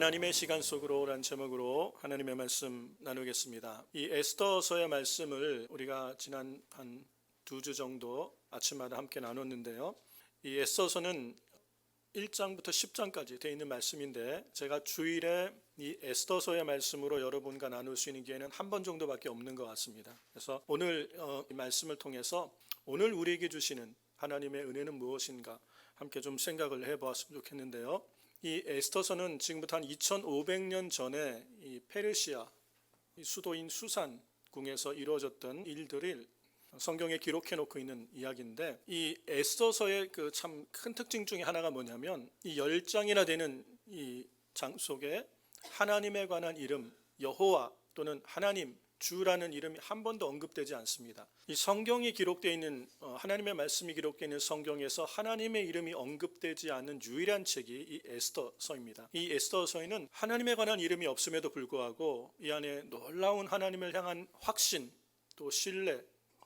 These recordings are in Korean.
하나님의 시간 속으로 라는 제목으로 하나님의 말씀 나누겠습니다. 이 에스더서의 말씀을 우리가 지난 한 2주 정도 아침마다 함께 나눴는데요. 이 에스더서는 1장부터 10장까지 되어 있는 말씀인데 제가 주일에 이 에스더서의 말씀으로 여러분과 나눌 수 있는 기회는 한 번 정도밖에 없는 것 같습니다. 그래서 오늘 이 말씀을 통해서 오늘 우리에게 주시는 하나님의 은혜는 무엇인가 함께 좀 생각을 해보았으면 좋겠는데요. 이 에스더서는 지금부터 한 2500년 전에 이 페르시아 수도인 수산궁에서 이루어졌던 일들을 성경에 기록해 놓고 있는 이야기인데, 이 에스더서의 그 참 큰 특징 중에 하나가 뭐냐면 이 10장이나 되는 이 장 속에 하나님에 관한 이름 여호와 또는 하나님 주라는 이름이 한 번도 언급되지 않습니다. 이 성경이 기록되어 있는 하나님의 말씀이 기록되어 있는 성경에서 하나님의 이름이 언급되지 않는 유일한 책이 이 에스더서입니다. 이 에스더서에는 하나님에 관한 이름이 없음에도 불구하고 이 안에 놀라운 하나님을 향한 확신, 또 신뢰,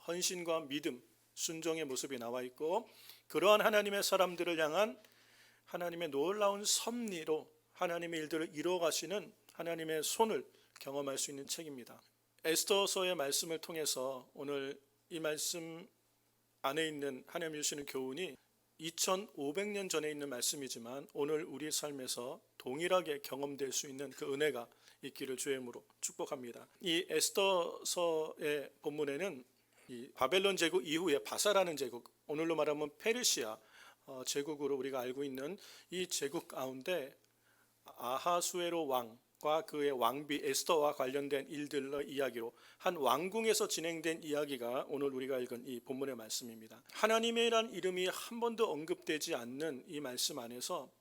헌신과 믿음, 순종의 모습이 나와 있고, 그러한 하나님의 사람들을 향한 하나님의 놀라운 섭리로 하나님의 일들을 이루어 가시는 하나님의 손을 경험할 수 있는 책입니다. 에스더서의 말씀을 통해서 오늘 이 말씀 안에 있는 하나님이 주시는 교훈이 2500년 전에 있는 말씀이지만 오늘 우리 삶에서 동일하게 경험될 수 있는 그 은혜가 있기를 주의 이름으로 축복합니다. 이 에스더서의 본문에는 이 바벨론 제국 이후에 바사라는 제국, 오늘로 말하면 페르시아 제국으로 우리가 알고 있는 이 제국 가운데 아하수에로 왕과 그의 왕비 에스더와 관련된 일들의 이야기로 한 왕궁에서 진행된 이야기가 오늘 우리가 읽은 이 본문의 말씀입니다. 하나님이란 이름이 한 번도 언급되지 않는 이 말씀 안에서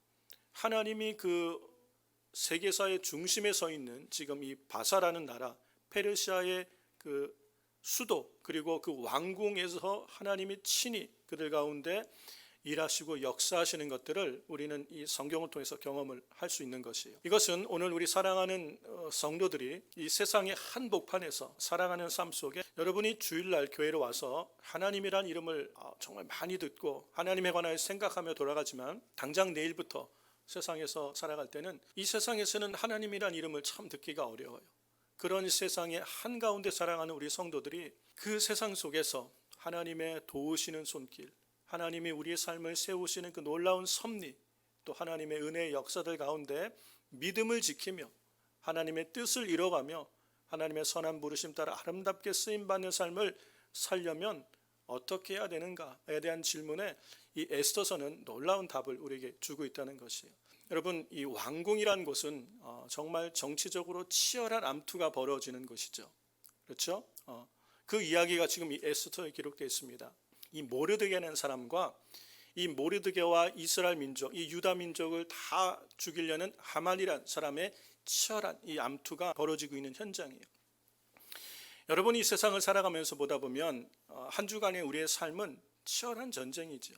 하나님이 그 세계사의 중심에 서 있는 지금 이 바사라는 나라, 페르시아의 그 수도, 그리고 그 왕궁에서 하나님이 친히 그들 가운데 일하시고 역사하시는 것들을 우리는 이 성경을 통해서 경험을 할 수 있는 것이에요. 이것은 오늘 우리 사랑하는 성도들이 이 세상의 한복판에서 살아가는 삶 속에 여러분이 주일날 교회로 와서 하나님이란 이름을 정말 많이 듣고 하나님에 관하여 생각하며 돌아가지만 당장 내일부터 세상에서 살아갈 때는 이 세상에서는 하나님이란 이름을 참 듣기가 어려워요. 그런 세상의 한가운데 살아가는 우리 성도들이 그 세상 속에서 하나님의 도우시는 손길, 하나님이 우리의 삶을 세우시는 그 놀라운 섭리, 또 하나님의 은혜의 역사들 가운데 믿음을 지키며 하나님의 뜻을 이뤄가며 하나님의 선한 부르심 따라 아름답게 쓰임받는 삶을 살려면 어떻게 해야 되는가에 대한 질문에 이 에스더서는 놀라운 답을 우리에게 주고 있다는 것이에요. 여러분, 이 왕궁이라는 곳은 정말 정치적으로 치열한 암투가 벌어지는 곳이죠. 그렇죠? 그 이야기가 지금 이 에스더에 기록되어 있습니다. 이 모르드게라는 사람과 이 모르드게와 이스라엘 민족, 이 유다 민족을 다 죽이려는 하만이라는 사람의 치열한 이 암투가 벌어지고 있는 현장이에요. 여러분이 이 세상을 살아가면서 보다 보면 한 주간의 우리의 삶은 치열한 전쟁이죠.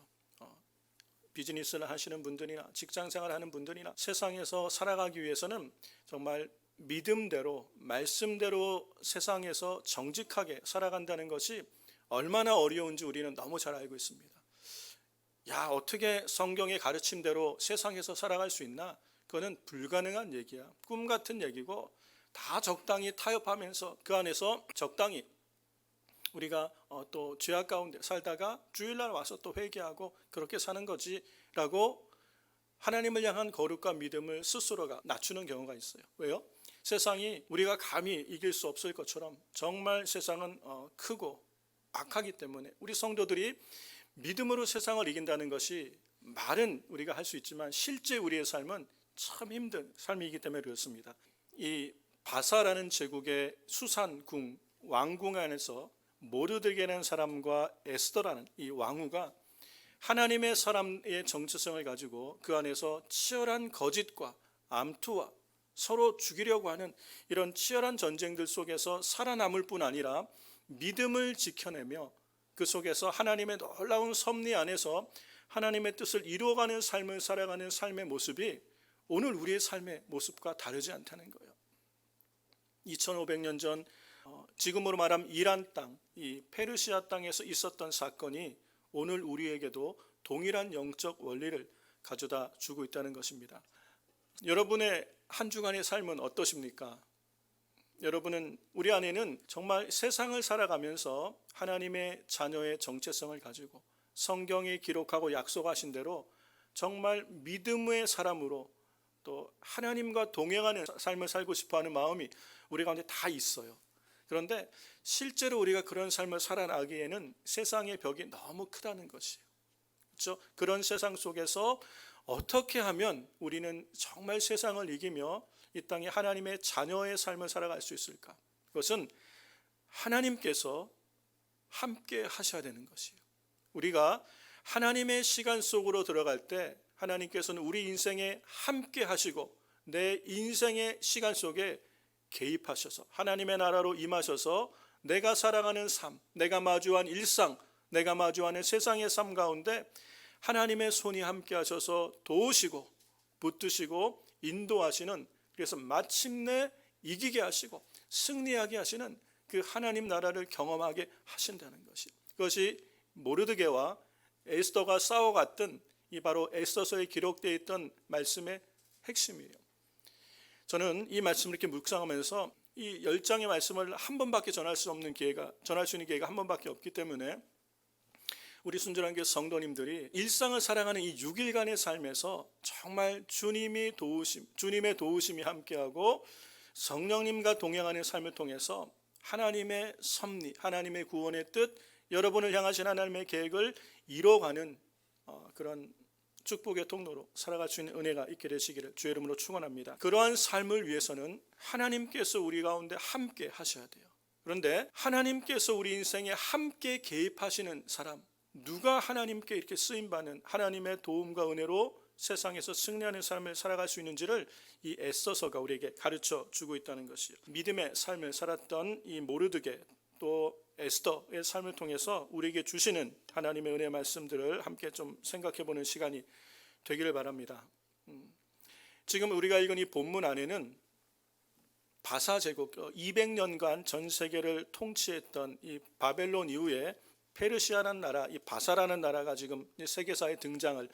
비즈니스를 하시는 분들이나 직장생활을 하는 분들이나 세상에서 살아가기 위해서는 정말 믿음대로 말씀대로 세상에서 정직하게 살아간다는 것이 얼마나 어려운지 우리는 너무 잘 알고 있습니다. 야, 어떻게 성경의 가르침대로 세상에서 살아갈 수 있나? 그거는 불가능한 얘기야. 꿈 같은 얘기고 다 적당히 타협하면서 그 안에서 적당히 우리가 또 죄악 가운데 살다가 주일날 와서 또 회개하고 그렇게 사는 거지라고 하나님을 향한 거룩과 믿음을 스스로가 낮추는 경우가 있어요. 왜요? 세상이 우리가 감히 이길 수 없을 것처럼 정말 세상은 크고 악하기 때문에 우리 성도들이 믿음으로 세상을 이긴다는 것이 말은 우리가 할 수 있지만 실제 우리의 삶은 참 힘든 삶이기 때문에 그렇습니다. 이 바사라는 제국의 수산궁 왕궁 안에서 모르드게라는 사람과 에스더라는 이 왕후가 하나님의 사람의 정체성을 가지고 그 안에서 치열한 거짓과 암투와 서로 죽이려고 하는 이런 치열한 전쟁들 속에서 살아남을 뿐 아니라 믿음을 지켜내며 그 속에서 하나님의 놀라운 섭리 안에서 하나님의 뜻을 이루어가는 삶을 살아가는 삶의 모습이 오늘 우리의 삶의 모습과 다르지 않다는 거예요. 2500년 전 지금으로 말하면 이란 땅, 이 페르시아 땅에서 있었던 사건이 오늘 우리에게도 동일한 영적 원리를 가져다 주고 있다는 것입니다. 여러분의 한 주간의 삶은 어떠십니까? 여러분은 우리 안에는 정말 세상을 살아가면서 하나님의 자녀의 정체성을 가지고 성경이 기록하고 약속하신 대로 정말 믿음의 사람으로 또 하나님과 동행하는 삶을 살고 싶어하는 마음이 우리 가운데 다 있어요. 그런데 실제로 우리가 그런 삶을 살아가기에는 세상의 벽이 너무 크다는 것이에요. 그렇죠? 그런 세상 속에서 어떻게 하면 우리는 정말 세상을 이기며 이 땅에 하나님의 자녀의 삶을 살아갈 수 있을까? 그것은 하나님께서 함께 하셔야 되는 것이에요. 우리가 하나님의 시간 속으로 들어갈 때 하나님께서는 우리 인생에 함께 하시고 내 인생의 시간 속에 개입하셔서 하나님의 나라로 임하셔서 내가 살아가는 삶, 내가 마주한 일상, 내가 마주하는 세상의 삶 가운데 하나님의 손이 함께 하셔서 도우시고 붙드시고 인도하시는, 그래서 마침내 이기게 하시고 승리하게 하시는 그 하나님 나라를 경험하게 하신다는 것이, 그것이 모르드게와 에스더가 싸워갔던 이 바로 에스더서에 기록되어 있던 말씀의 핵심이에요. 저는 이 말씀을 이렇게 묵상하면서 이 10장의 말씀을 한 번밖에 전할 수 있는 기회가 한 번밖에 없기 때문에 우리 순전한 교회 성도님들이 일상을 살아가는 이 6일간의 삶에서 정말 주님의 도우심이 함께하고 성령님과 동행하는 삶을 통해서 하나님의 섭리, 하나님의 구원의 뜻, 여러분을 향하신 하나님의 계획을 이뤄가는 그런 축복의 통로로 살아갈 수 있는 은혜가 있게 되시기를 주의 이름으로 축원합니다. 그러한 삶을 위해서는 하나님께서 우리 가운데 함께 하셔야 돼요. 그런데 하나님께서 우리 인생에 함께 개입하시는 사람, 누가 하나님께 이렇게 쓰임받는 하나님의 도움과 은혜로 세상에서 승리하는 삶을 살아갈 수 있는지를 이 에스더서가 우리에게 가르쳐 주고 있다는 것이요. 믿음의 삶을 살았던 이 모르드게 또 에스더의 삶을 통해서 우리에게 주시는 하나님의 은혜의 말씀들을 함께 좀 생각해보는 시간이 되기를 바랍니다. 지금 우리가 읽은 이 본문 안에는 바사 제국 200년간 전 세계를 통치했던 이 바벨론 이후에 페르시아라는 나라, 이 바사라는 나라가 지금 세계사에 등장을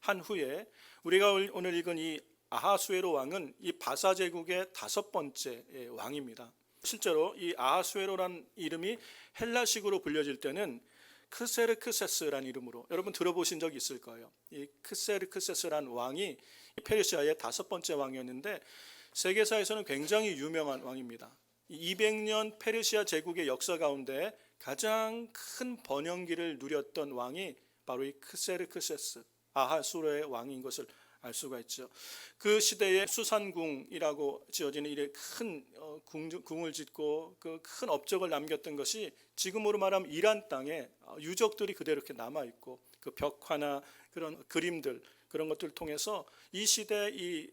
한 후에 우리가 오늘 읽은 이 아하수에로 왕은 이 바사 제국의 5번째 왕입니다. 실제로 이 아하수에로란 이름이 헬라식으로 불려질 때는 크세르크세스라는 이름으로 여러분 들어보신 적이 있을 거예요. 이 크세르크세스라는 왕이 페르시아의 5번째 왕이었는데 세계사에서는 굉장히 유명한 왕입니다. 200년 페르시아 제국의 역사 가운데 가장 큰 번영기를 누렸던 왕이 바로 이 크세르크세스 아하수에로의 왕인 것을 알 수가 있죠. 그 시대에 수산궁이라고 지어지는 이래 큰 궁을 짓고 그 큰 업적을 남겼던 것이 지금으로 말하면 이란 땅에 유적들이 그대로 이렇게 남아 있고 그 벽화나 그런 그림들 그런 것들을 통해서 이 시대 이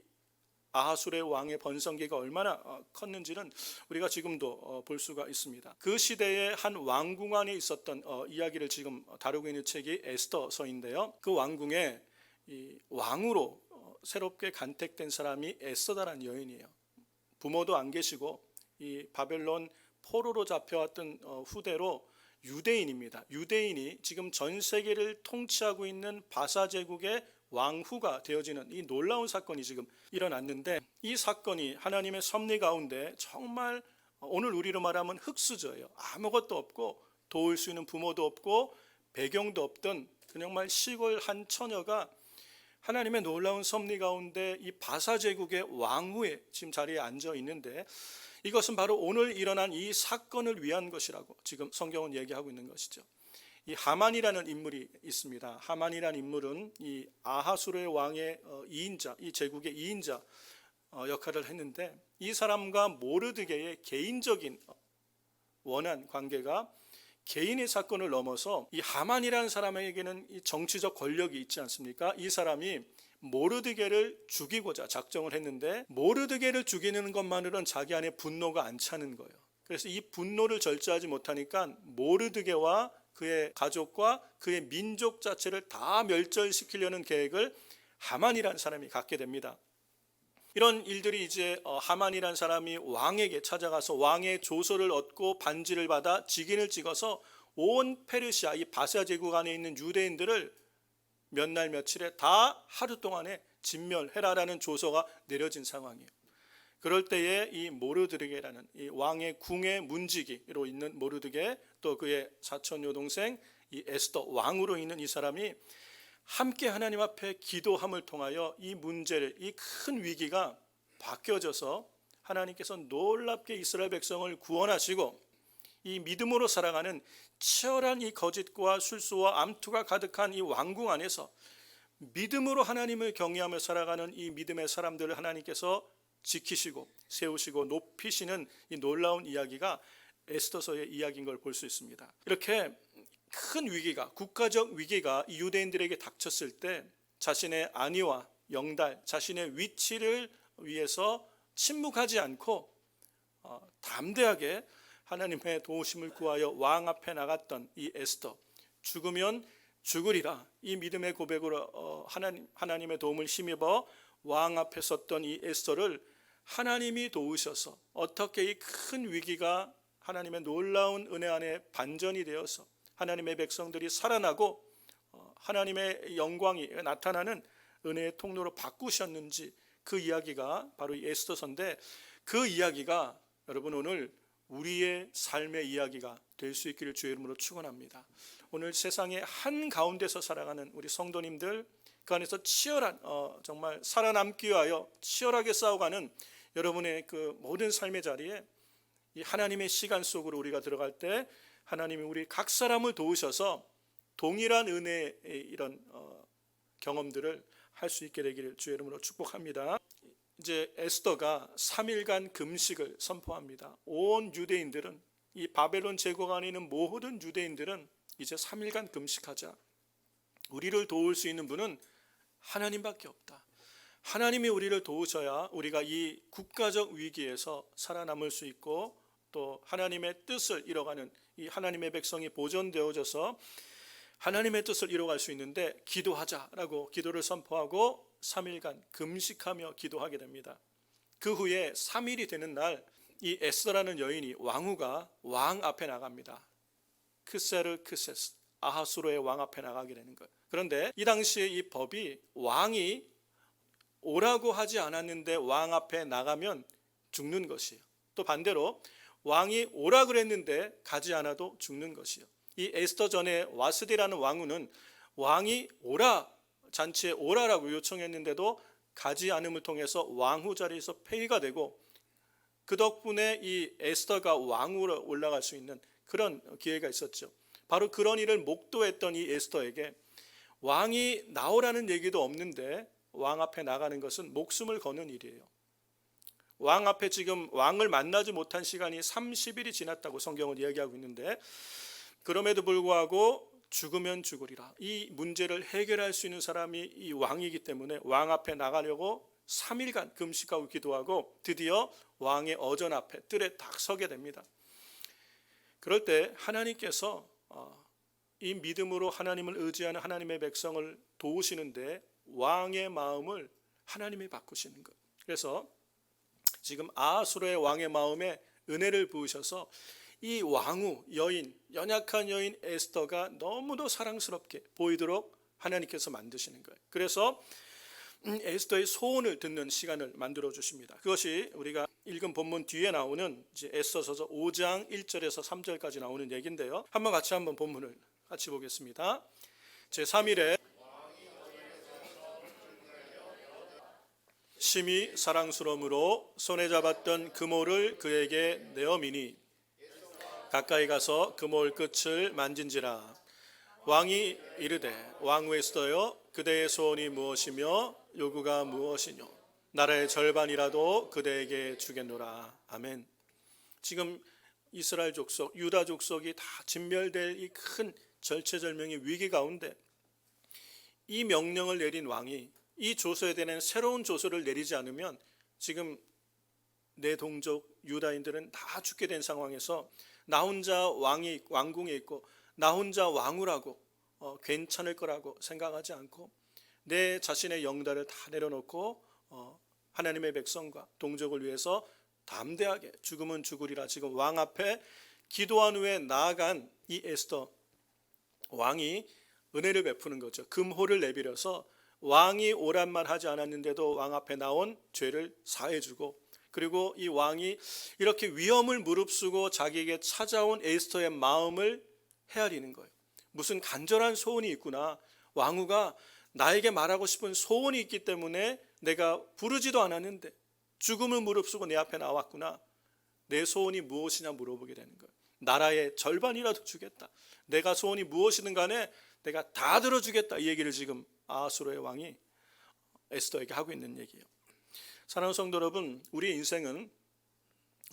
아하수르의 왕의 번성기가 얼마나 컸는지는 우리가 지금도 볼 수가 있습니다. 그 시대의 한 왕궁 안에 있었던 이야기를 지금 다루고 있는 책이 에스더서인데요. 그 왕궁에 이 왕으로 새롭게 간택된 사람이 에스더라는 여인이에요. 부모도 안 계시고 이 바벨론 포로로 잡혀왔던 후대로 유대인입니다. 유대인이 지금 전 세계를 통치하고 있는 바사 제국의 왕후가 되어지는 이 놀라운 사건이 지금 일어났는데, 이 사건이 하나님의 섭리 가운데 정말 오늘 우리로 말하면 흙수저예요. 아무것도 없고 도울 수 있는 부모도 없고 배경도 없던 정말 시골 한 처녀가 하나님의 놀라운 섭리 가운데 이 바사 제국의 왕후에 지금 자리에 앉아 있는데, 이것은 바로 오늘 일어난 이 사건을 위한 것이라고 지금 성경은 얘기하고 있는 것이죠. 이 하만이라는 인물이 있습니다. 하만이라는 인물은 이 아하수르의 왕의 2인자, 이 제국의 2인자 역할을 했는데, 이 사람과 모르드게의 개인적인 원한 관계가 개인의 사건을 넘어서 이 하만이라는 사람에게는 이 정치적 권력이 있지 않습니까? 이 사람이 모르드게를 죽이고자 작정을 했는데, 모르드게를 죽이는 것만으로는 자기 안에 분노가 안 차는 거예요. 그래서 이 분노를 절제하지 못하니까 모르드게와 그의 가족과 그의 민족 자체를 다 멸절시키려는 계획을 하만이라는 사람이 갖게 됩니다. 이런 일들이 이제 하만이라는 사람이 왕에게 찾아가서 왕의 조서를 얻고 반지를 받아 직인을 찍어서 온 페르시아 이 바사 제국 안에 있는 유대인들을 몇 날 며칠에 다 하루 동안에 진멸해라라는 조서가 내려진 상황이에요. 그럴 때에 이 모르드게라는 이 왕의 궁의 문지기로 있는 모르드게, 또 그의 사촌 여동생 이 에스더 왕으로 있는 이 사람이 함께 하나님 앞에 기도함을 통하여 이 문제를, 이 큰 위기가 바뀌어져서 하나님께서 놀랍게 이스라엘 백성을 구원하시고 이 믿음으로 살아가는 치열한 이 거짓과 술수와 암투가 가득한 이 왕궁 안에서 믿음으로 하나님을 경외하며 살아가는 이 믿음의 사람들을 하나님께서 지키시고 세우시고 높이시는 이 놀라운 이야기가 에스더서의 이야기인 걸 볼 수 있습니다. 이렇게 큰 위기가, 국가적 위기가 이 유대인들에게 닥쳤을 때 자신의 안위와 영달, 자신의 위치를 위해서 침묵하지 않고 담대하게 하나님의 도우심을 구하여 왕 앞에 나갔던 이 에스더, 죽으면 죽으리라 이 믿음의 고백으로 하나님의 도움을 힘입어 왕 앞에 섰던 이 에스더를 하나님이 도우셔서 어떻게 이 큰 위기가 하나님의 놀라운 은혜 안에 반전이 되어서 하나님의 백성들이 살아나고 하나님의 영광이 나타나는 은혜의 통로로 바꾸셨는지, 그 이야기가 바로 이 에스더서인데, 그 이야기가 여러분 오늘 우리의 삶의 이야기가 될 수 있기를 주의 이름으로 축원합니다. 오늘 세상의 한 가운데서 살아가는 우리 성도님들, 그 안에서 치열한 정말 살아남기 위하여 치열하게 싸워가는 여러분의 그 모든 삶의 자리에 이 하나님의 시간 속으로 우리가 들어갈 때 하나님이 우리 각 사람을 도우셔서 동일한 은혜의 이런 경험들을 할 수 있게 되기를 주의 이름으로 축복합니다. 이제 에스더가 3일간 금식을 선포합니다. 온 유대인들은, 이 바벨론 제국 안에 있는 모든 유대인들은 이제 3일간 금식하자. 우리를 도울 수 있는 분은 하나님밖에 없다. 하나님이 우리를 도우셔야 우리가 이 국가적 위기에서 살아남을 수 있고, 또 하나님의 뜻을 이뤄가는 이 하나님의 백성이 보존되어져서 하나님의 뜻을 이뤄갈 수 있는데, 기도하자라고 기도를 선포하고 3일간 금식하며 기도하게 됩니다. 그 후에 3일이 되는 날 이 에스더라는 여인이, 왕후가 왕 앞에 나갑니다. 크세르크세스 아하수로의 왕 앞에 나가게 되는 거예요. 그런데 이 당시에 이 법이 왕이 오라고 하지 않았는데 왕 앞에 나가면 죽는 것이에요. 또 반대로 왕이 오라 그랬는데 가지 않아도 죽는 것이요. 이 에스더 전에 와스디라는 왕후는 왕이 오라, 잔치에 오라라고 요청했는데도 가지 않음을 통해서 왕후 자리에서 폐위가 되고, 그 덕분에 이 에스더가 왕후로 올라갈 수 있는 그런 기회가 있었죠. 바로 그런 일을 목도했던 이 에스더에게 왕이 나오라는 얘기도 없는데 왕 앞에 나가는 것은 목숨을 거는 일이에요. 왕 앞에 지금 왕을 만나지 못한 시간이 30일이 지났다고 성경은 이야기하고 있는데, 그럼에도 불구하고 죽으면 죽으리라, 이 문제를 해결할 수 있는 사람이 이 왕이기 때문에 왕 앞에 나가려고 3일간 금식하고 기도하고 드디어 왕의 어전 앞에 뜰에 딱 서게 됩니다. 그럴 때 하나님께서 이 믿음으로 하나님을 의지하는 하나님의 백성을 도우시는데 왕의 마음을 하나님이 바꾸시는 것. 그래서 지금 아하수로의 왕의 마음에 은혜를 부으셔서 이 왕후 여인, 연약한 여인 에스더가 너무도 사랑스럽게 보이도록 하나님께서 만드시는 거예요. 그래서 에스더의 소원을 듣는 시간을 만들어 주십니다. 그것이 우리가 읽은 본문 뒤에 나오는 이제 에스더서 5장 1절에서 3절까지 나오는 얘기인데요. 같이 한번 본문을 같이 보겠습니다. 제3일에 심히 사랑스러움으로 손에 잡았던 그모를 그에게 내어미니 가까이 가서 그모의 끝을 만진지라. 왕이 이르되, 왕후 에스더여, 그대의 소원이 무엇이며 요구가 무엇이뇨? 나라의 절반이라도 그대에게 주겠노라. 아멘. 지금 이스라엘 족속, 유다 족속이 다 진멸될 이 큰 절체절명의 위기 가운데 이 명령을 내린 왕이 이 조서에 대한 새로운 조서를 내리지 않으면 지금 내 동족 유다인들은 다 죽게 된 상황에서 나 혼자 왕궁에 있고 나 혼자 왕후라고 괜찮을 거라고 생각하지 않고 내 자신의 영달을 다 내려놓고 하나님의 백성과 동족을 위해서 담대하게 죽으면 죽으리라 지금 왕 앞에 기도한 후에 나아간 이 에스더 왕이 은혜를 베푸는 거죠. 금호를 내밀어서 왕이 오란 말 하지 않았는데도 왕 앞에 나온 죄를 사해주고, 그리고 이 왕이 이렇게 위험을 무릅쓰고 자기에게 찾아온 에스더의 마음을 헤아리는 거예요. 무슨 간절한 소원이 있구나. 왕후가 나에게 말하고 싶은 소원이 있기 때문에 내가 부르지도 않았는데 죽음을 무릅쓰고 내 앞에 나왔구나. 내 소원이 무엇이냐 물어보게 되는 거예요. 나라의 절반이라도 주겠다. 내가 소원이 무엇이든 간에 내가 다 들어주겠다. 이 얘기를 지금 아하수로의 왕이 에스더에게 하고 있는 얘기예요. 사랑하는 성도 여러분, 우리 인생은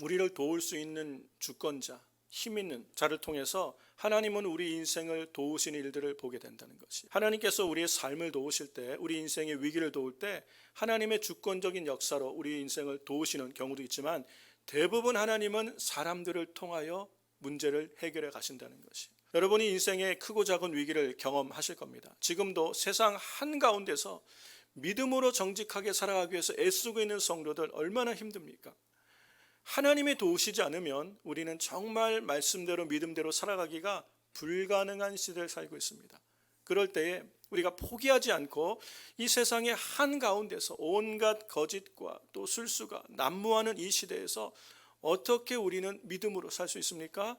우리를 도울 수 있는 주권자, 힘 있는 자를 통해서 하나님은 우리 인생을 도우시는 일들을 보게 된다는 것이, 하나님께서 우리의 삶을 도우실 때, 우리 인생의 위기를 도울 때 하나님의 주권적인 역사로 우리 인생을 도우시는 경우도 있지만, 대부분 하나님은 사람들을 통하여 문제를 해결해 가신다는 것이, 여러분이 인생의 크고 작은 위기를 경험하실 겁니다. 지금도 세상 한가운데서 믿음으로 정직하게 살아가기 위해서 애쓰고 있는 성도들 얼마나 힘듭니까? 하나님이 도우시지 않으면 우리는 정말 말씀대로 믿음대로 살아가기가 불가능한 시대를 살고 있습니다. 그럴 때에 우리가 포기하지 않고 이 세상의 한가운데서 온갖 거짓과 또 술수가 난무하는 이 시대에서 어떻게 우리는 믿음으로 살 수 있습니까?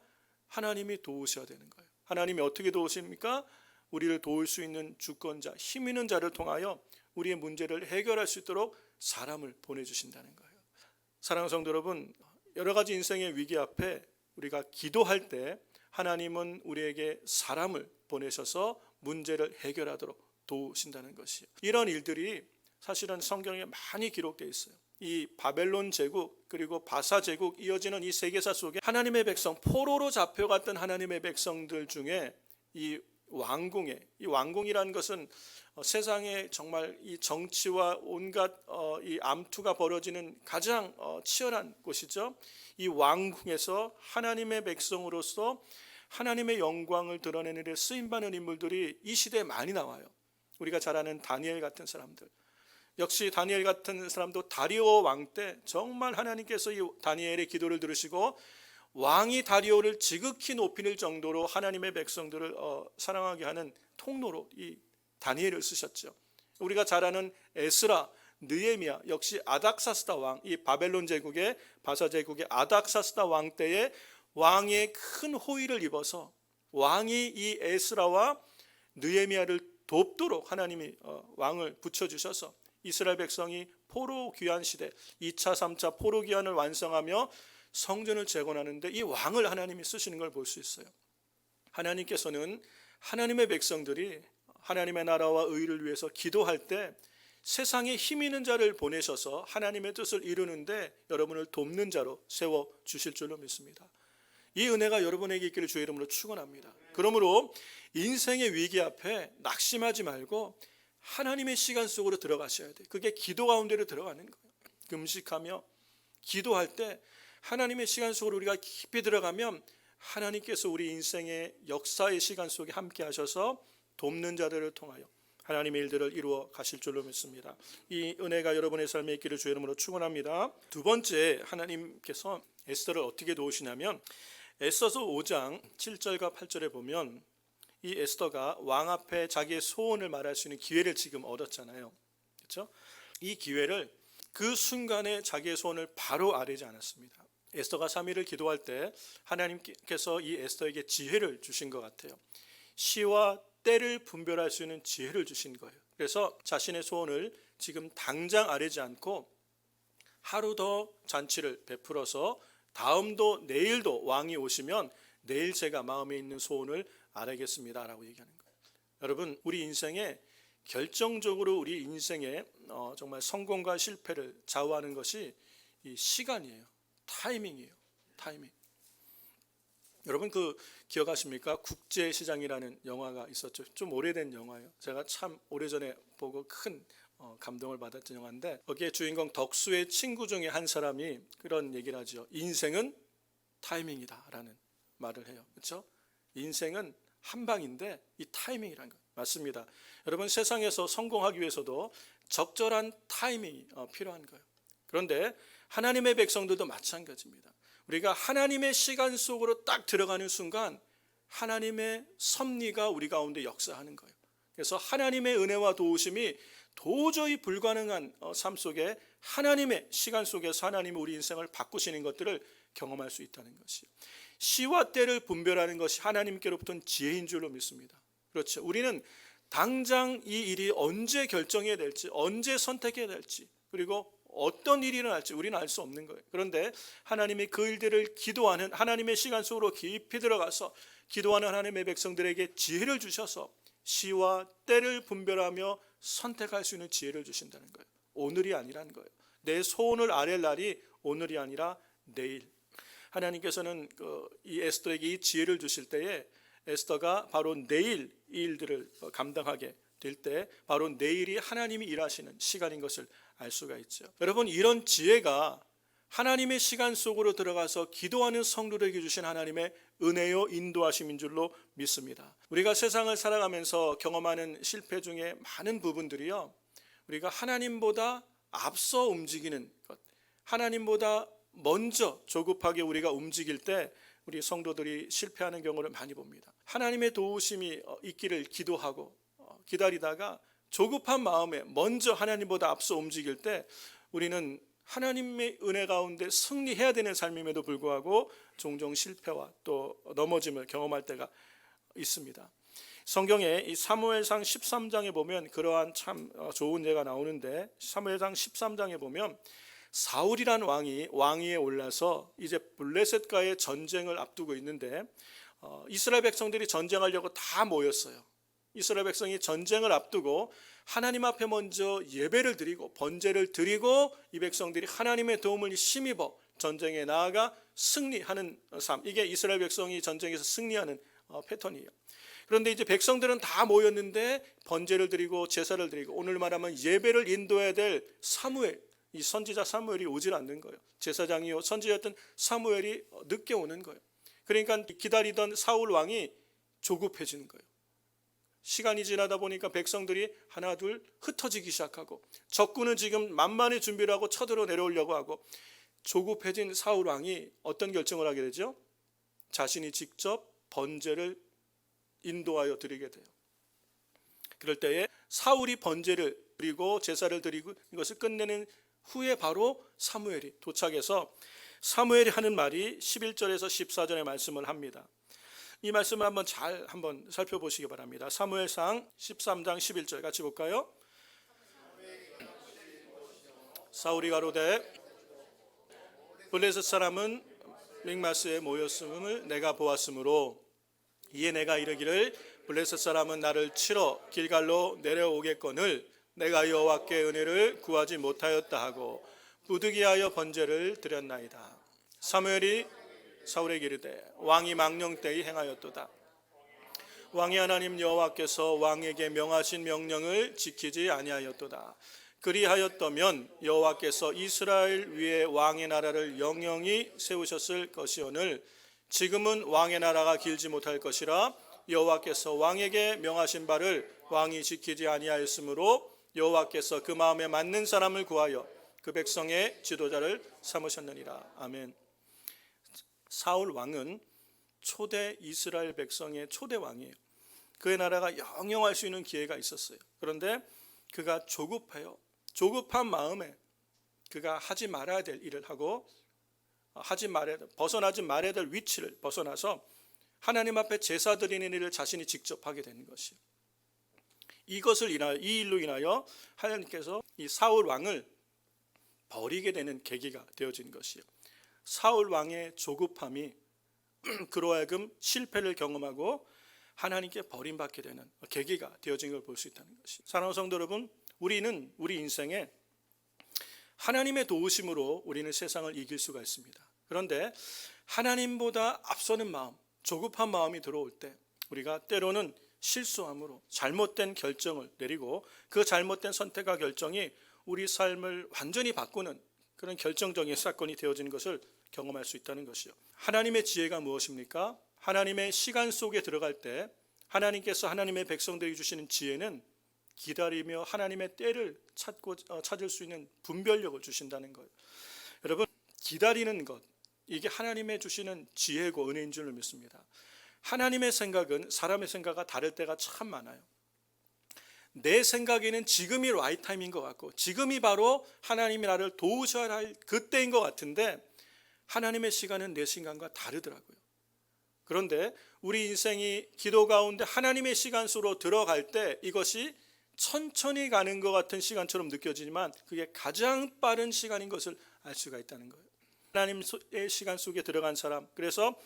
하나님이 도우셔야 되는 거예요. 하나님이 어떻게 도우십니까? 우리를 도울 수 있는 주권자, 힘 있는 자를 통하여 우리의 문제를 해결할 수 있도록 사람을 보내주신다는 거예요. 사랑하는 성도 여러분, 여러 가지 인생의 위기 앞에 우리가 기도할 때 하나님은 우리에게 사람을 보내셔서 문제를 해결하도록 도우신다는 것이에요. 이런 일들이 사실은 성경에 많이 기록되어 있어요. 이 바벨론 제국 그리고 바사 제국 이어지는 이 세계사 속에 하나님의 백성, 포로로 잡혀갔던 하나님의 백성들 중에 이 왕궁이라는 것은 세상에 정말 이 정치와 온갖 이 암투가 벌어지는 가장 치열한 곳이죠. 이 왕궁에서 하나님의 백성으로서 하나님의 영광을 드러내는 데 쓰임받는 인물들이 이 시대에 많이 나와요. 우리가 잘 아는 다니엘 같은 사람들, 역시 다니엘 같은 사람도 다리오 왕 때 정말 하나님께서 이 다니엘의 기도를 들으시고 왕이 다리오를 지극히 높이는 정도로 하나님의 백성들을 사랑하게 하는 통로로 이 다니엘을 쓰셨죠. 우리가 잘 아는 에스라, 느헤미야, 역시 아닥사스다 왕, 이 바벨론 제국의 바사 제국의 아닥사스다 왕 때에 왕의 큰 호의를 입어서 왕이 이 에스라와 느헤미야를 돕도록 하나님이 왕을 붙여주셔서 이스라엘 백성이 포로 귀환 시대 2차 3차 포로 귀환을 완성하며 성전을 재건하는데 이 왕을 하나님이 쓰시는 걸 볼 수 있어요. 하나님께서는 하나님의 백성들이 하나님의 나라와 의를 위해서 기도할 때 세상에 힘 있는 자를 보내셔서 하나님의 뜻을 이루는데 여러분을 돕는 자로 세워주실 줄로 믿습니다. 이 은혜가 여러분에게 있기를 주의 이름으로 축원합니다. 그러므로 인생의 위기 앞에 낙심하지 말고 하나님의 시간 속으로 들어가셔야 돼요. 그게 기도 가운데로 들어가는 거예요. 금식하며 기도할 때 하나님의 시간 속으로 우리가 깊이 들어가면 하나님께서 우리 인생의 역사의 시간 속에 함께 하셔서 돕는 자들을 통하여 하나님의 일들을 이루어 가실 줄로 믿습니다. 이 은혜가 여러분의 삶에 있기를 주의 이름으로 축원합니다. 두 번째, 하나님께서 에스더를 어떻게 도우시냐면 에스더서 5장 7절과 8절에 보면 이 에스더가 왕 앞에 자기의 소원을 말할 수 있는 기회를 지금 얻었잖아요. 그렇죠? 이 기회를 그 순간에 자기의 소원을 바로 아뢰지 않았습니다. 에스더가 3일을 기도할 때 하나님께서 이 에스더에게 지혜를 주신 것 같아요. 시와 때를 분별할 수 있는 지혜를 주신 거예요. 그래서 자신의 소원을 지금 당장 아뢰지 않고 하루 더 잔치를 베풀어서 다음도 내일도 왕이 오시면 내일 제가 마음에 있는 소원을 아뢰겠습니다 라고 얘기하는 거예요. 여러분, 우리 인생에 결정적으로 우리 인생에 정말 성공과 실패를 좌우하는 것이 이 시간이에요. 타이밍이에요. 타이밍. 여러분 그 기억하십니까? 국제시장이라는 영화가 있었죠. 좀 오래된 영화예요. 제가 참 오래전에 보고 큰 감동을 받았던 영화인데 거기에 주인공 덕수의 친구 중에 한 사람이 그런 얘기를 하죠. 인생은 타이밍이다 라는 말을 해요. 그렇죠? 인생은 한 방인데 이 타이밍이라는 거 맞습니다. 여러분 세상에서 성공하기 위해서도 적절한 타이밍이 필요한 거예요. 그런데 하나님의 백성들도 마찬가지입니다. 우리가 하나님의 시간 속으로 딱 들어가는 순간 하나님의 섭리가 우리 가운데 역사하는 거예요. 그래서 하나님의 은혜와 도우심이 도저히 불가능한 삶 속에 하나님의 시간 속에서 하나님이 우리 인생을 바꾸시는 것들을 경험할 수 있다는 것이요. 시와 때를 분별하는 것이 하나님께로부터는 지혜인 줄로 믿습니다. 그렇죠. 우리는 당장 이 일이 언제 결정해야 될지, 언제 선택해야 될지, 그리고 어떤 일이 일어날지 우리는 알 수 없는 거예요. 그런데 하나님이 그 일들을 기도하는 하나님의 시간 속으로 깊이 들어가서 기도하는 하나님의 백성들에게 지혜를 주셔서 시와 때를 분별하며 선택할 수 있는 지혜를 주신다는 거예요. 오늘이 아니라는 거예요. 내 소원을 아랠 날이 오늘이 아니라 내일. 하나님께서는 이 에스더에게 이 지혜를 주실 때에 에스더가 바로 내일 이 일들을 감당하게 될 때 바로 내일이 하나님이 일하시는 시간인 것을 알 수가 있죠. 여러분, 이런 지혜가 하나님의 시간 속으로 들어가서 기도하는 성도들에게 주신 하나님의 은혜요 인도하심인 줄로 믿습니다. 우리가 세상을 살아가면서 경험하는 실패 중에 많은 부분들이요, 우리가 하나님보다 앞서 움직이는 것, 하나님보다 먼저 조급하게 우리가 움직일 때 우리 성도들이 실패하는 경우를 많이 봅니다. 하나님의 도우심이 있기를 기도하고 기다리다가 조급한 마음에 먼저 하나님보다 앞서 움직일 때 우리는 하나님의 은혜 가운데 승리해야 되는 삶임에도 불구하고 종종 실패와 또 넘어짐을 경험할 때가 있습니다. 성경에 이 사무엘상 13장에 보면 그러한 참 좋은 예가 나오는데, 사무엘상 13장에 보면 사울이란 왕이 왕위에 올라서 이제 블레셋과의 전쟁을 앞두고 있는데 이스라엘 백성들이 전쟁하려고 다 모였어요. 이스라엘 백성이 전쟁을 앞두고 하나님 앞에 먼저 예배를 드리고 번제를 드리고 이 백성들이 하나님의 도움을 힘입어 전쟁에 나아가 승리하는 삶, 이게 이스라엘 백성이 전쟁에서 승리하는 패턴이에요. 그런데 이제 백성들은 다 모였는데 번제를 드리고 제사를 드리고 오늘 말하면 예배를 인도해야 될 사무엘, 이 선지자 사무엘이 오질 않는 거예요. 제사장이요 선지자였던 사무엘이 늦게 오는 거예요. 그러니까 기다리던 사울 왕이 조급해지는 거예요. 시간이 지나다 보니까 백성들이 하나 둘 흩어지기 시작하고 적군은 지금 만만히 준비를 하고 쳐들어 내려오려고 하고, 조급해진 사울 왕이 어떤 결정을 하게 되죠? 자신이 직접 번제를 인도하여 드리게 돼요. 그럴 때에 사울이 번제를 드리고 제사를 드리고 이것을 끝내는 후에 바로 사무엘이 도착해서 사무엘이 하는 말이 11절에서 14절의 말씀을 합니다. 이 말씀을 한번 살펴보시기 바랍니다. 사무엘상 13장 11절 같이 볼까요? 사울이 가로되 블레셋 사람은 믹마스에 모였음을 내가 보았으므로 이에 내가 이르기를 블레셋 사람은 나를 치러 길갈로 내려오겠거늘 내가 여호와께 은혜를 구하지 못하였다 하고 부득이하여 번제를 드렸나이다. 사무엘이 사울에게 이르되 왕이 망령 때에 행하였도다. 왕이 하나님 여호와께서 왕에게 명하신 명령을 지키지 아니하였도다. 그리하였다면 여호와께서 이스라엘 위에 왕의 나라를 영영히 세우셨을 것이오늘 지금은 왕의 나라가 길지 못할 것이라 여호와께서 왕에게 명하신 바를 왕이 지키지 아니하였으므로 여호와께서 그 마음에 맞는 사람을 구하여 그 백성의 지도자를 삼으셨느니라. 아멘. 사울 왕은 초대 이스라엘 백성의 초대 왕이에요. 그의 나라가 영영할 수 있는 기회가 있었어요. 그런데 그가 조급해요. 조급한 마음에 그가 하지 말아야 될 일을 하고 벗어나지 말아야 될 위치를 벗어나서 하나님 앞에 제사 드리는 일을 자신이 직접 하게 되는 것이에요. 이 일로 인하여 하나님께서 이 사울 왕을 버리게 되는 계기가 되어진 것이에요. 사울 왕의 조급함이 그로 하여금 실패를 경험하고 하나님께 버림받게 되는 계기가 되어진 걸 볼 수 있다는 것이에요. 사랑하는 성도 여러분, 우리는 우리 인생에 하나님의 도우심으로 우리는 세상을 이길 수가 있습니다. 그런데 하나님보다 앞서는 마음, 조급한 마음이 들어올 때 우리가 때로는 실수함으로 잘못된 결정을 내리고 그 잘못된 선택과 결정이 우리 삶을 완전히 바꾸는 그런 결정적인 사건이 되어지는 것을 경험할 수 있다는 것이요. 하나님의 지혜가 무엇입니까? 하나님의 시간 속에 들어갈 때 하나님께서 하나님의 백성들에게 주시는 지혜는 기다리며 하나님의 때를 찾을 수 있는 분별력을 주신다는 거예요. 여러분, 기다리는 것, 이게 하나님의 주시는 지혜고 은혜인 줄 믿습니다. 하나님의 생각은 사람의 생각과 다를 때가 참 많아요. 내 생각에는 지금이 라이트 타임인 것 같고 지금이 바로 하나님이 나를 도우셔야 할 그때인 것 같은데 하나님의 시간은 내 시간과 다르더라고요. 그런데 우리 인생이 기도 가운데 하나님의 시간 속으로 들어갈 때 이것이 천천히 가는 것 같은 시간처럼 느껴지지만 그게 가장 빠른 시간인 것을 알 수가 있다는 거예요. 하나님의 시간 속에 들어간 사람, 그래서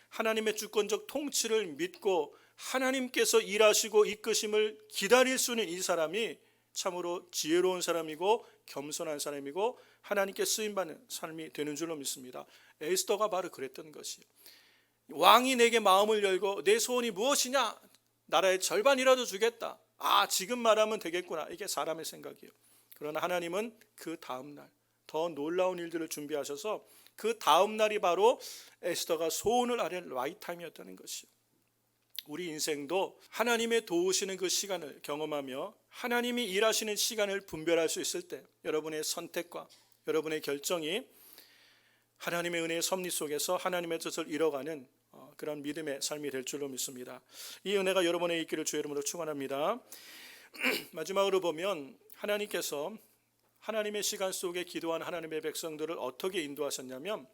하나님의 주권적 통치를 믿고 하나님께서 일하시고 이끄심을 기다릴 수 있는 이 사람이 참으로 지혜로운 사람이고 겸손한 사람이고 하나님께 쓰임받는 삶이 되는 줄로 믿습니다. 에스더가 바로 그랬던 것이에요. 왕이 내게 마음을 열고 내 소원이 무엇이냐? 나라의 절반이라도 주겠다. 지금 말하면 되겠구나. 이게 사람의 생각이에요. 그러나 하나님은 그 다음 날 더 놀라운 일들을 준비하셔서 그 다음 날이 바로 에스더가 소원을 아뢰는 라이트 타임이었다는 것이요. 우리 인생도 하나님의 도우시는 그 시간을 경험하며 하나님이 일하시는 시간을 분별할 수 있을 때 여러분의 선택과 여러분의 결정이 하나님의 은혜의 섭리 속에서 하나님의 뜻을 이뤄가는 그런 믿음의 삶이 될 줄로 믿습니다. 이 은혜가 여러분의 있기를 주의 이름으로 축원합니다. 마지막으로 보면 하나님께서 하나님의 시간 속에 기도한 하나님의 백성들을 어떻게 인도하셨냐면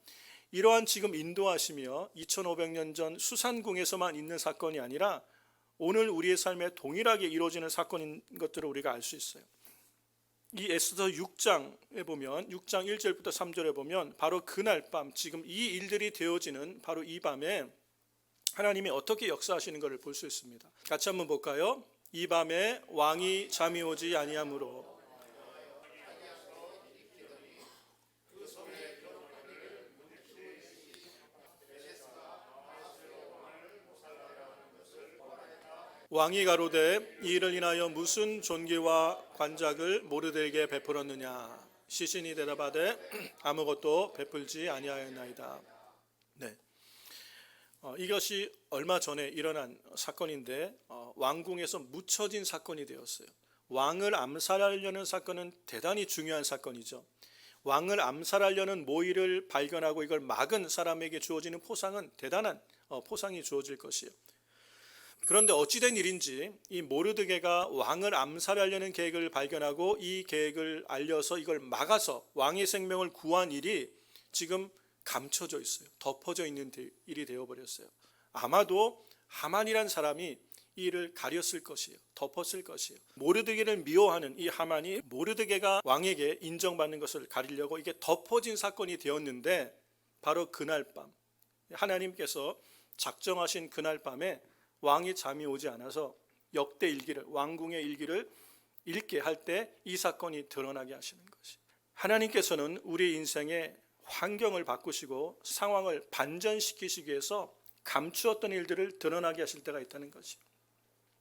이러한 지금 인도하시며 2500년 전 수산궁에서만 있는 사건이 아니라 오늘 우리의 삶에 동일하게 이루어지는 사건인 것들을 우리가 알 수 있어요. 이 에스더 6장에 보면 6장 1절부터 3절에 보면 바로 그날 밤 지금 이 일들이 되어지는 바로 이 밤에 하나님이 어떻게 역사하시는 것을 볼 수 있습니다. 같이 한번 볼까요? 이 밤에 왕이 잠이 오지 아니하므로 왕이 가로되 이 일을 인하여 무슨 존귀와 관작을 모르드에게 베풀었느냐? 시신이 대답하되 아무것도 베풀지 아니하였나이다. 네. 이것이 얼마 전에 일어난 사건인데 왕궁에서 묻혀진 사건이 되었어요. 왕을 암살하려는 사건은 대단히 중요한 사건이죠. 왕을 암살하려는 모의를 발견하고 이걸 막은 사람에게 주어지는 포상은 대단한 포상이 주어질 것이에요. 그런데 어찌된 일인지 이 모르드게가 왕을 암살하려는 계획을 발견하고 이 계획을 알려서 이걸 막아서 왕의 생명을 구한 일이 지금 감춰져 있어요. 덮어져 있는 일이 되어버렸어요. 아마도 하만이란 사람이 이 일을 가렸을 것이에요. 덮었을 것이에요. 모르드게를 미워하는 이 하만이 모르드게가 왕에게 인정받는 것을 가리려고 이게 덮어진 사건이 되었는데 바로 그날 밤 하나님께서 작정하신 그날 밤에 왕이 잠이 오지 않아서 역대 일기를 왕궁의 일기를 읽게 할 때 이 사건이 드러나게 하시는 것이. 하나님께서는 우리 인생의 환경을 바꾸시고 상황을 반전시키시기 위해서 감추었던 일들을 드러나게 하실 때가 있다는 것이.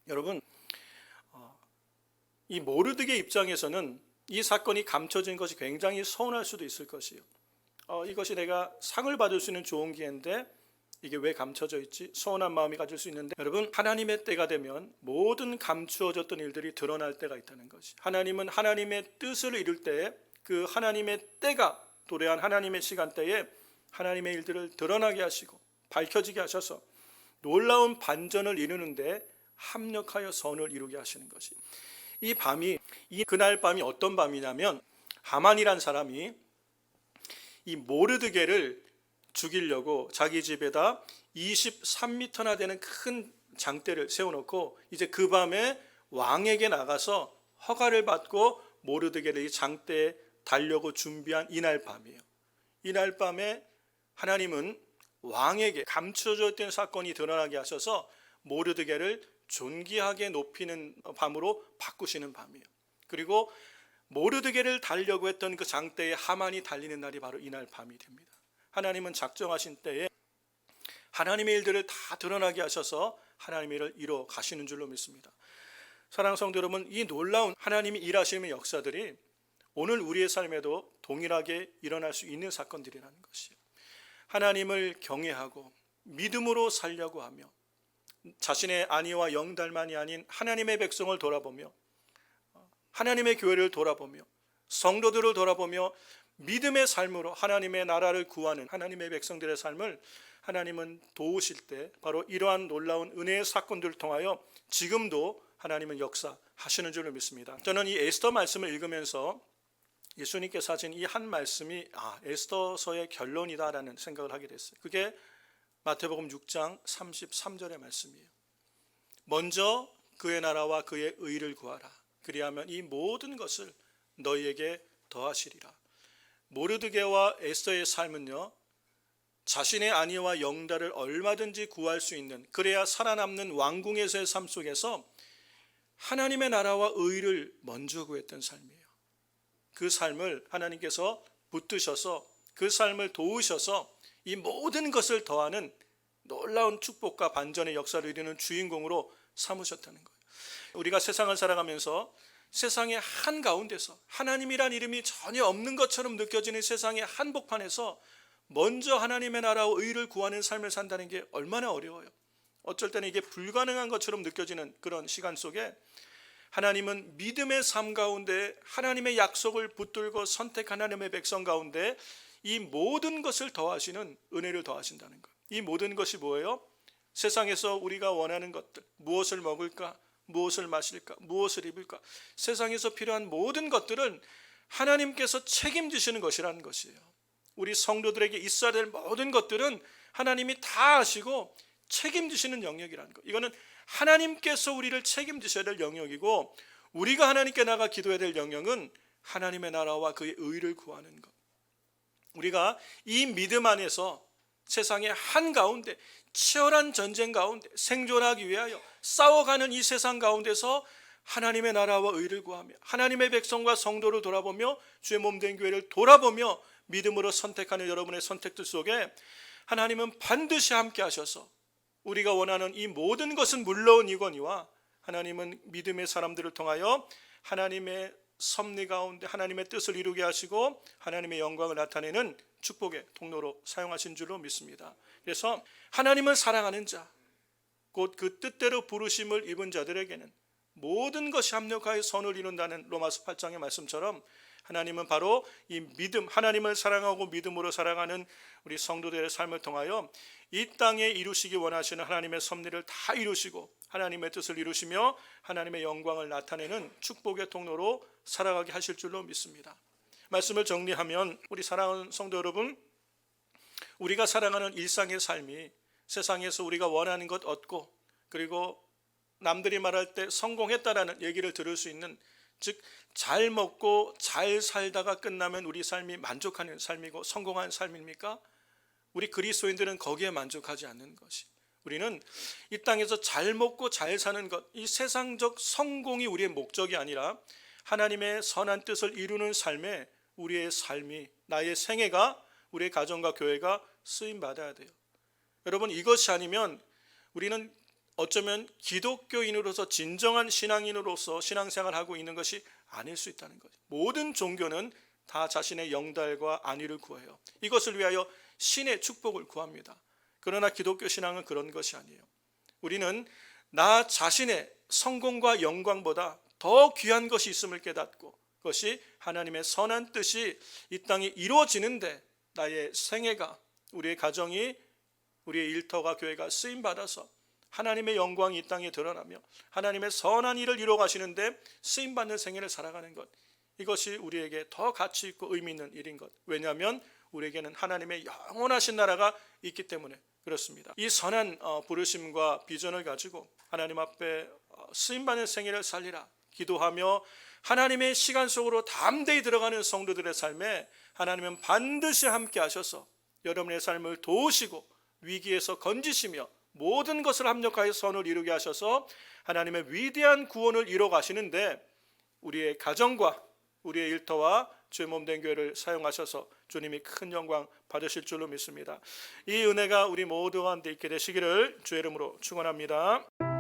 여러분, 이 모르드게 입장에서는 이 사건이 감춰진 것이 굉장히 서운할 수도 있을 것이에요. 이것이 내가 상을 받을 수 있는 좋은 기회인데 이게 왜 감춰져 있지? 서운한 마음이 가질 수 있는데 여러분, 하나님의 때가 되면 모든 감추어졌던 일들이 드러날 때가 있다는 것이. 하나님은 하나님의 뜻을 이룰 때 그 하나님의 때가 도래한 하나님의 시간대에 하나님의 일들을 드러나게 하시고 밝혀지게 하셔서 놀라운 반전을 이루는데 합력하여 선을 이루게 하시는 것이. 그날 밤이 어떤 밤이냐면 하만이란 사람이 이 모르드게를 죽이려고 자기 집에다 23m나 되는 큰 장대를 세워놓고 이제 그 밤에 왕에게 나가서 허가를 받고 모르드게를 이 장대에 달려고 준비한 이날 밤이에요. 이날 밤에 하나님은 왕에게 감춰져 있던 사건이 드러나게 하셔서 모르드게를 존귀하게 높이는 밤으로 바꾸시는 밤이에요. 그리고 모르드게를 달려고 했던 그 장대에 하만이 달리는 날이 바로 이날 밤이 됩니다. 하나님은 작정하신 때에 하나님의 일들을 다 드러나게 하셔서 하나님의 일을 이뤄 가시는 줄로 믿습니다. 사랑하는 성도 여러분, 이 놀라운 하나님이 일하시는 역사들이 오늘 우리의 삶에도 동일하게 일어날 수 있는 사건들이라는 것이에요. 하나님을 경외하고 믿음으로 살려고 하며 자신의 아니와 영달만이 아닌 하나님의 백성을 돌아보며 하나님의 교회를 돌아보며 성도들을 돌아보며 믿음의 삶으로 하나님의 나라를 구하는 하나님의 백성들의 삶을 하나님은 도우실 때 바로 이러한 놀라운 은혜의 사건들을 통하여 지금도 하나님은 역사하시는 줄로 믿습니다. 저는 이 에스더 말씀을 읽으면서 예수님께서 하신 이 한 말씀이 에스더서의 결론이다라는 생각을 하게 됐어요. 그게 마태복음 6장 33절의 말씀이에요. 먼저 그의 나라와 그의 의를 구하라. 그리하면 이 모든 것을 너희에게 더하시리라. 모르드게와 에스더의 삶은요, 자신의 안위와 영달을 얼마든지 구할 수 있는, 그래야 살아남는 왕궁에서의 삶 속에서 하나님의 나라와 의를 먼저 구했던 삶이에요. 그 삶을 하나님께서 붙드셔서 그 삶을 도우셔서 이 모든 것을 더하는 놀라운 축복과 반전의 역사를 이루는 주인공으로 삼으셨다는 거예요. 우리가 세상을 살아가면서 세상의 한가운데서 하나님이란 이름이 전혀 없는 것처럼 느껴지는 세상의 한복판에서 먼저 하나님의 나라와 의를 구하는 삶을 산다는 게 얼마나 어려워요. 어쩔 때는 이게 불가능한 것처럼 느껴지는 그런 시간 속에 하나님은 믿음의 삶 가운데 하나님의 약속을 붙들고 선택한 하나님의 백성 가운데 이 모든 것을 더하시는 은혜를 더하신다는 것. 이 모든 것이 뭐예요? 세상에서 우리가 원하는 것들, 무엇을 먹을까, 무엇을 마실까, 무엇을 입을까, 세상에서 필요한 모든 것들은 하나님께서 책임지시는 것이라는 것이에요. 우리 성도들에게 있어야 될 모든 것들은 하나님이 다 아시고 책임지시는 영역이라는 것. 이거는 하나님께서 우리를 책임지셔야 될 영역이고, 우리가 하나님께 나가 기도해야 될 영역은 하나님의 나라와 그의 의를 구하는 것. 우리가 이 믿음 안에서 세상의 한가운데 치열한 전쟁 가운데 생존하기 위하여 싸워가는 이 세상 가운데서 하나님의 나라와 의를 구하며 하나님의 백성과 성도를 돌아보며 주의 몸된 교회를 돌아보며 믿음으로 선택하는 여러분의 선택들 속에 하나님은 반드시 함께 하셔서 우리가 원하는 이 모든 것은 물론이거니와 하나님은 믿음의 사람들을 통하여 하나님의 섭리 가운데 하나님의 뜻을 이루게 하시고 하나님의 영광을 나타내는 축복의 통로로 사용하신 줄로 믿습니다. 그래서 하나님을 사랑하는 자, 곧 그 뜻대로 부르심을 입은 자들에게는 모든 것이 합력하여 선을 이룬다는 로마서 8장의 말씀처럼 하나님은 바로 이 믿음, 하나님을 사랑하고 믿음으로 살아가는 우리 성도들의 삶을 통하여 이 땅에 이루시기 원하시는 하나님의 섭리를 다 이루시고 하나님의 뜻을 이루시며 하나님의 영광을 나타내는 축복의 통로로 살아가게 하실 줄로 믿습니다. 말씀을 정리하면 우리 사랑하는 성도 여러분, 우리가 살아가는 일상의 삶이 세상에서 우리가 원하는 것 얻고 그리고 남들이 말할 때 성공했다라는 얘기를 들을 수 있는, 즉 잘 먹고 잘 살다가 끝나면 우리 삶이 만족하는 삶이고 성공한 삶입니까? 우리 그리스도인들은 거기에 만족하지 않는 것이, 우리는 이 땅에서 잘 먹고 잘 사는 것, 이 세상적 성공이 우리의 목적이 아니라 하나님의 선한 뜻을 이루는 삶에 우리의 삶이, 나의 생애가, 우리의 가정과 교회가 쓰임받아야 돼요. 여러분, 이것이 아니면 우리는 어쩌면 기독교인으로서 진정한 신앙인으로서 신앙생활을 하고 있는 것이 아닐 수 있다는 거죠. 모든 종교는 다 자신의 영달과 안위를 구해요. 이것을 위하여 신의 축복을 구합니다. 그러나 기독교 신앙은 그런 것이 아니에요. 우리는 나 자신의 성공과 영광보다 더 귀한 것이 있음을 깨닫고 그것이 하나님의 선한 뜻이 이 땅에 이루어지는데 나의 생애가, 우리의 가정이, 우리의 일터가, 교회가 쓰임받아서 하나님의 영광이 이 땅에 드러나며 하나님의 선한 일을 이루어 가시는데 쓰임받는 생애를 살아가는 것, 이것이 우리에게 더 가치 있고 의미 있는 일인 것. 왜냐하면 우리에게는 하나님의 영원하신 나라가 있기 때문에 그렇습니다. 이 선한 부르심과 비전을 가지고 하나님 앞에 쓰임받는 생애를 살리라 기도하며 하나님의 시간 속으로 담대히 들어가는 성도들의 삶에 하나님은 반드시 함께 하셔서 여러분의 삶을 도우시고 위기에서 건지시며 모든 것을 합력하여 선을 이루게 하셔서 하나님의 위대한 구원을 이루어 가시는데 우리의 가정과 우리의 일터와 주의 몸된 교회를 사용하셔서 주님이 큰 영광 받으실 줄로 믿습니다. 이 은혜가 우리 모두 가운데 있게 되시기를 주의 이름으로 축원합니다.